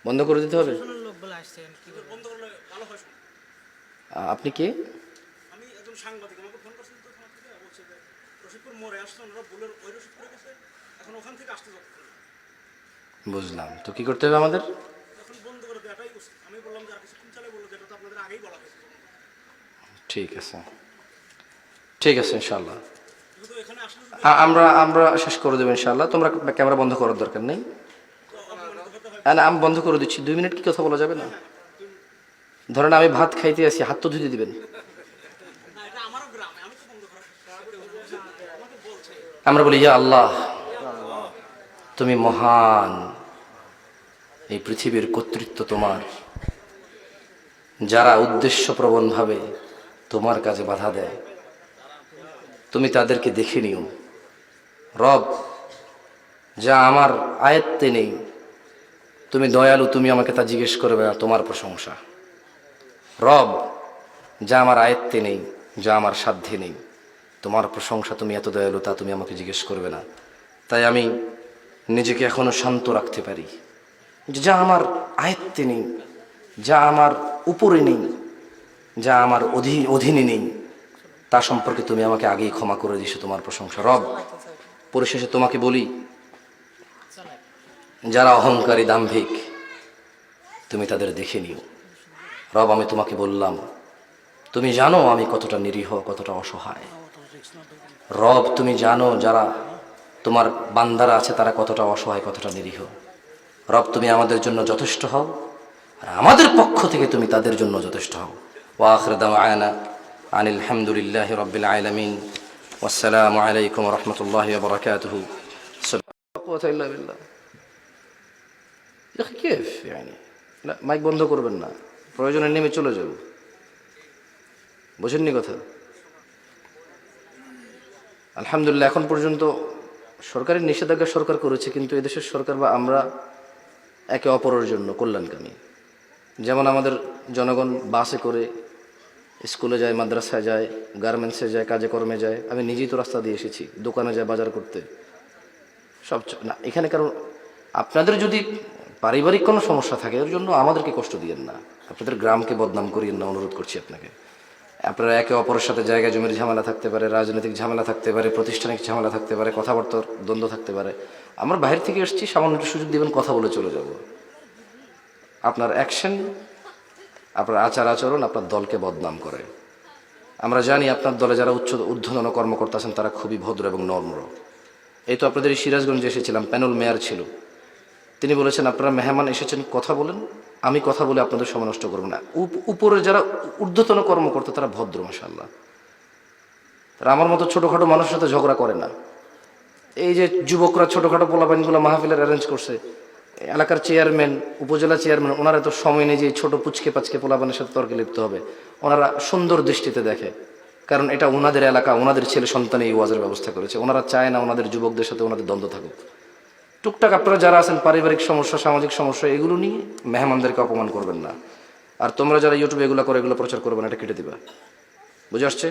বন্ধ করে দিতে হবে? প্রশাসনের লোক বলে আসছেন কি বলবো? বন্ধ করলে ভালো হয় শুনে। আপনি কে? আমি একজন সাংবাদিক, আমাকে ফোন করছেন তো থানা থেকে, বলছে যে রশিদপুর মোড়ে আসছে, ওনারা বলে ওই রশিদপুরে গেছে, এখন ওখান থেকে আসতে যাচ্ছে না। বুঝলাম, তো কি করতে হবে আমাদের? এখন বন্ধ করে দেওয়াটাই উচিত। আমি বললাম যে আর কিছুক্ষণ চালে, বললো যেটা তো আপনাদের আগেই বলা হয়েছে। ঠিক আছে, ঠিক আছে, ইনশাল্লাহ যেহেতু এখানে আসলে যদি আমরা আমরা শেষ করে দেবো ইনশাল্লাহ। তোমরা ক্যামেরা বন্ধ করার দরকার নেই। না, আমি বন্ধ করে দিচ্ছি। 2 মিনিট কি কথা বলা যাবে না? ধরেন আমি ভাত খাইতে আসি, হাত তো ধুতে দিবেন। না, এটা আমারও গ্রামে, আমি তো বন্ধ করার চেষ্টা করি না, আমাকে বলছে। আমরা বলি ইয়া আল্লাহ, তুমি মহান, এই পৃথিবীর কর্তৃত্ব তোমার। যারা উদ্দেশ্যপ্রবণভাবে তোমার কাজে বাধা দেয়, তুমি তাদেরকে দেখে নিও রব। যা আমার আয়ত্তে নেই, তুমি দয়ালু, তুমি আমাকে তা জিজ্ঞেস করবে না, তোমার প্রশংসা। রব, যা আমার আয়ত্তে নেই, যা আমার সাধ্যে নেই, তোমার প্রশংসা, তুমি এত দয়ালু, তা তুমি আমাকে জিজ্ঞেস করবে না। তাই আমি নিজেকে এখনো শান্ত রাখতে পারি। যা আমার আয়ত্তে নেই, যা আমার উপরে নেই, যা আমার অধীনে নেই, তা সম্পর্কে তুমি আমাকে আগেই ক্ষমা করে দিয়েছো, তোমার প্রশংসা রব। পরিশেষে তোমাকে বলি, যারা অহংকারী দাম্ভিক, তুমি তাদের দেখে নিও রব। আমি তোমাকে বললাম, তুমি জানো আমি কতটা নিরীহ, কতটা অসহায়। রব, তুমি জানো যারা তোমার বান্দারা আছে তারা কতটা অসহায়, কতটা নিরীহ। রব, তুমি আমাদের জন্য যথেষ্ট হও, আর আমাদের পক্ষ থেকে তুমি তাদের জন্য যথেষ্ট হও। ওয়া আখিরু দাওয়ানা আনিল হামদুলিল্লাহি রাব্বিল আলামিন। ওয়াসসালামু আলাইকুম ওয়া রাহমাতুল্লাহি ওয়া বারাকাতুহু। মাইক বন্ধ করবেন না, প্রয়োজনে নেমে চলে যাব। বোঝেননি কথা? আলহামদুলিল্লাহ, এখন পর্যন্ত সরকারি নিষেধাজ্ঞা সরকার করেছে, কিন্তু এদেশের সরকার বা আমরা একে অপরের জন্য কল্যাণকামী। যেমন আমাদের জনগণ বাসে করে স্কুলে যায়, মাদ্রাসায় যায়, গার্মেন্টসে যায়, কাজে কর্মে যায়। আমি নিজেই তো রাস্তা দিয়ে এসেছি, দোকানে যায় বাজার করতে। সব না, এখানে কারণ আপনাদের যদি পারিবারিক কোনো সমস্যা থাকে, এর জন্য আমাদেরকে কষ্ট দিয়েন না, আপনাদের গ্রামকে বদনাম করিয়েন না, অনুরোধ করছি আপনাকে। আপনারা একে অপরের সাথে জায়গা জমির ঝামেলা থাকতে পারে, রাজনৈতিক ঝামেলা থাকতে পারে, প্রতিষ্ঠানিক ঝামেলা থাকতে পারে, কথাবার্তার দ্বন্দ্ব থাকতে পারে। আমরা বাইরে থেকে এসেছি, সামান্য একটু সুযোগ দিবেন, কথা বলে চলে যাব। আপনার অ্যাকশন, আপনার আচার আচরণ আপনার দলকে বদনাম করে। আমরা জানি আপনার দলে যারা ঊর্ধ্বতন কর্মকর্তা আছেন তারা খুবই ভদ্র এবং নম্র। এই তো আপনাদের এই সিরাজগঞ্জে এসেছিলাম, প্যানেল মেয়র ছিল, তিনি বলেছেন আপনারা মেহমান এসেছেন, কথা বলেন, আমি কথা বলে আপনাদের সময় নষ্ট করবো না। উপরে যারা ঊর্ধ্বতন কর্মকর্তা তারা ভদ্র, মাশাআল্লাহ। তারা আমার মতো ছোটোখাটো মানুষের সাথে ঝগড়া করে না। এই যে যুবকরা ছোটোখাটো পোলাপাইনগুলো মাহফিলের অ্যারেঞ্জ করছে, এলাকার চেয়ারম্যান, উপজেলা চেয়ারম্যান, ওনারা তো সময় নেই যে ছোট পুচকে পাচকে পোলাপানের সাথে তর্কে লিপ্ত হবে। ওনারা সুন্দর দৃষ্টিতে দেখে, কারণ এটা ওনাদের এলাকা, ওনাদের ছেলে সন্তান এই ওয়াজের ব্যবস্থা করেছে। ওনারা চায় না ওনাদের যুবকদের সাথে ওনাদের দ্বন্দ্ব থাকুক। টুকটাক আপনারা যারা আছেন, পারিবারিক সমস্যা, সামাজিক সমস্যা, এগুলো নিয়ে মেহমানদেরকে অপমান করবেন না। আর তোমরা যারা ইউটিউবে এগুলো করে, এগুলো প্রচার করবে না, এটা কেটে দিবা। বুঝে আসছে?